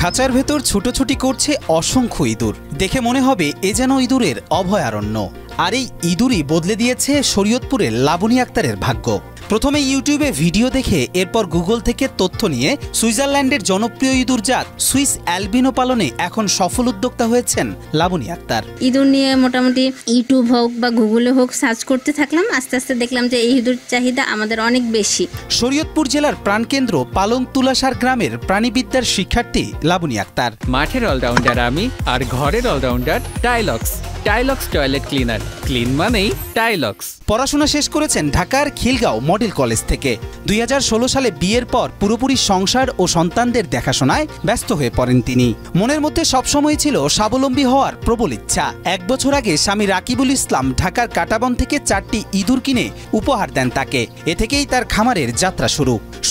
খাঁচার ভেতর ছুটোছুটি করছে অসংখ্য ইঁদুর। দেখে মনে হবে এ যেন ইঁদুরের অভয়ারণ্য। আর এই ইঁদুরই বদলে দিয়েছে শরীয়তপুরের লাবণী আক্তারের ভাগ্য। প্রথমে ইউটিউবে ভিডিও দেখে এরপর গুগল থেকে তথ্য নিয়ে সুইজারল্যান্ডের জনপ্রিয় ইঁদুর জাত সুইস অ্যালবিনো পালনে এখন সফল উদ্যোক্তা হয়েছেন লাবণী আক্তার। ইঁদুর নিয়ে মোটামুটি ইউটিউব হোক বা গুগলে হোক সার্চ করতে থাকলাম। আস্তে আস্তে দেখলাম যে এই ইঁদুর চাহিদা আমাদের অনেক বেশি। শরীয়তপুর জেলার প্রাণকেন্দ্র পালং তুলাসার গ্রামের প্রাণীবিদ্যার শিক্ষার্থী লাবণী আক্তার। মাঠের অলরাউন্ডার আমি, আর ঘরের allrounder Tylox. Tylox toilet cleaner, clean মানেই টাইলক্স। পড়াশোনা শেষ করেছেন ঢাকার খিলগাঁও মডেল কলেজ থেকে। 2016 সালে বিয়ের পর পুরোপুরি সংসার ও সন্তানদের দেখাশোনায় ব্যস্ত হয়ে পড়েন তিনি। মনের মধ্যে সবসময় ছিল স্বাবলম্বী হওয়ার প্রবল ইচ্ছা। 1 বছর আগে স্বামী রাকিবুল ইসলাম ঢাকার কাটাবন থেকে 4টি ইঁদুর কিনে উপহার দেন তাকে। এ থেকেই তার খামারের যাত্রা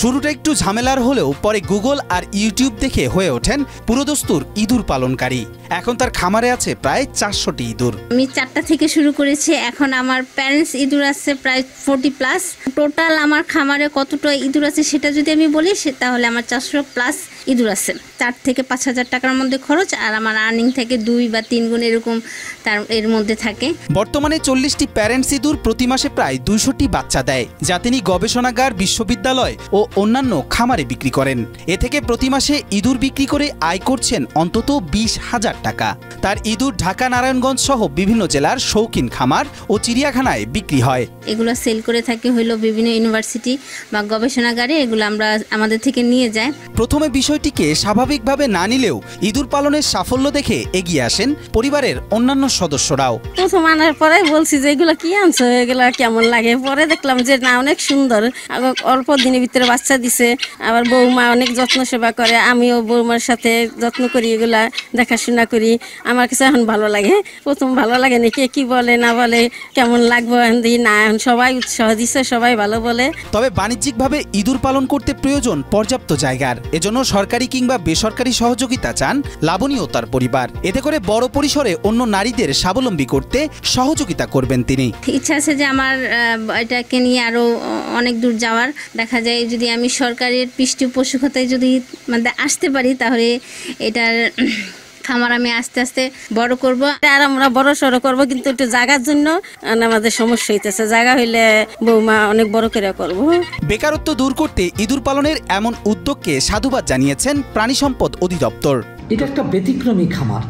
শুরুটা একটু ঝামেলার হলেও পরে গুগল আর ইউটিউব দেখে হয়ে ওঠেন পুরোদস্তুর ইঁদুর পালনকারী। এখন তার খামারে আছে প্রায় 400টি ইঁদুর। আমি 4টা থেকে শুরু করেছি। এখন আমার প্যারেন্টস ইঁদুর আছে প্রায় 40+। টোটাল আমার খামারে কতটা ইঁদুর আছে সেটা যদি আমি বলি তাহলে আমার 400+ ইঁদুর আছে। 4 থেকে 5,000 টাকার মধ্যে খরচ, আর আমার আর্নিং থেকে 2 বা 3 গুণ এরকম এর মধ্যে থাকে। বর্তমানে 40টি প্যারেন্টস ইঁদুর প্রতি মাসে প্রায় 200টি বাচ্চা দেয়, যা তিনি গবেষণাগার, বিশ্ববিদ্যালয় ও অন্যান্য খামারে বিক্রি করেন। এ থেকে প্রতি মাসে ইঁদুর বিক্রি করে আয় করছেন অন্তত 20,000 টাকা। তার ইঁদুর ঢাকা, নারায়ণগঞ্জ সহ বিভিন্ন জেলার শৌখিন খামার ও চিড়িয়াখানায় বিক্রি হয়। এগুলো সেল করে থাকে হলো বিভিন্ন ইউনিভার্সিটি বা গবেষণাগারে। এগুলো আমরা আমাদের থেকে নিয়ে যাই। প্রথমে বিষয়টিকে স্বাভাবিকভাবে না নিলেও ইঁদুর পালনের সাফল্য দেখে এগিয়ে আসেন পরিবারের অন্যান্য সদস্যরাও। প্রথম আনার পরে বলছি যে এগুলো কি আনছো, এগুলো কেমন লাগে। পরে দেখলাম যে না, অনেক সুন্দর। অল্প দিনের ভিতরে বাচ্চা দিছে। আবার বৌমা অনেক যত্ন সেবা করে, আমিও বৌমার সাথে যত্ন করি, এগুলা দেখাশোনা করি। আমার কাছে এখন ভালো লাগে। প্রথম ভালো লাগে না, কে কি বলে না বলে, কেমন লাগবে না, সবাই উৎসাহ দিচ্ছে, সবাই ভালো বলে। তবে বাণিজ্যিকভাবে ইঁদুর পালন করতে প্রয়োজন পর্যাপ্ত জায়গার। এজন্য সরকারি কিংবা বেসরকারি সহযোগিতা চান লাবণী ও তার পরিবার। এতে করে বড় পরিসরে অন্য নারীদের স্বাবলম্বী করতে সহযোগিতা করবেন তিনি। ইচ্ছা আছে যে আমার এটাকে নিয়ে আরো অনেক দূর যাওয়ার। দেখা যায় যদি আমি সরকারের পৃষ্ঠপোষকতায় যদি মানে আসতে পারি, তাহলে এটার খামার আমি আস্তে আস্তে বড় করব। আর আমরা বড় সড়ো করবো, কিন্তু একটু জায়গার জন্য আমাদের সমস্যা হইতেছে। জায়গা হইলে বৌমা অনেক বড় করে করবো। বেকারত্ব দূর করতে ইঁদুর পালনের এমন উদ্যোগকে সাধুবাদ জানিয়েছেন প্রাণী সম্পদ অধিদপ্তর। এটা একটা ব্যতিক্রমী খামার,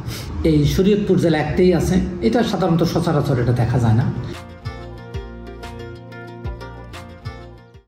এই শরীয়তপুর জেলা একটাই আছে। এটা সাধারণত সচরাচর এটা দেখা যায় না।